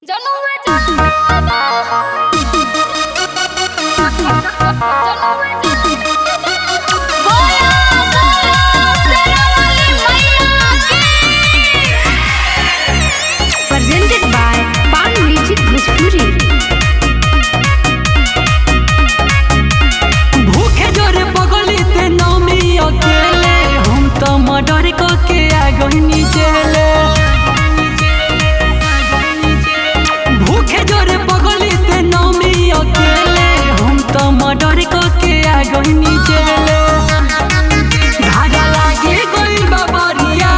Presented by Pan Music Bhojpuri। भूखे जोरे बगली ते नौमी अकेले हम तो मर्डर करके आ गइनी जेले। भूखे जोरे बगली ते नौमी अकेले हम तो मर्डर करके आ गइनी जेले। धागा लागे गइल बा बरिया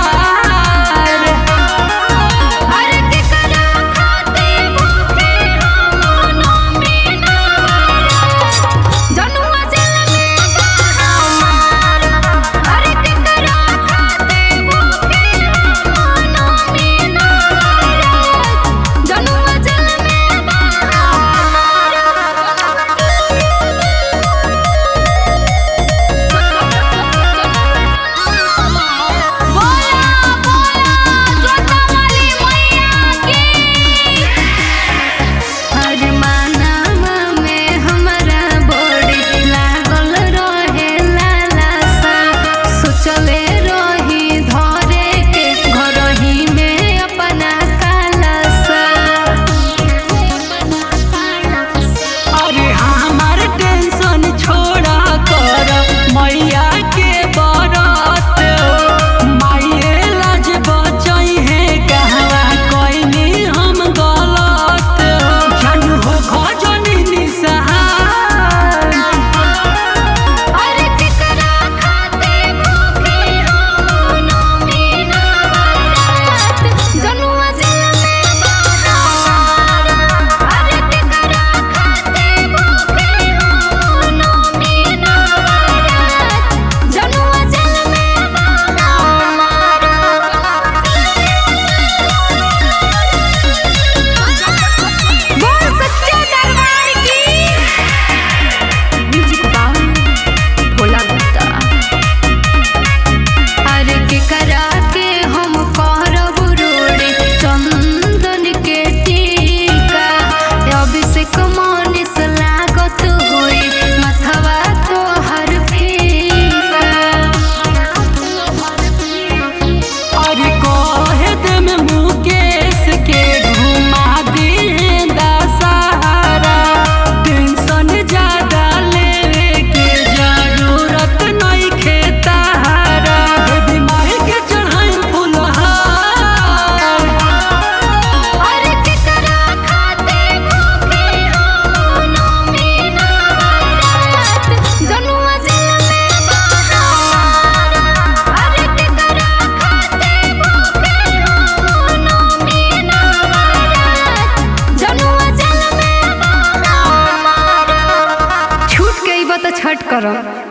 छठ करब।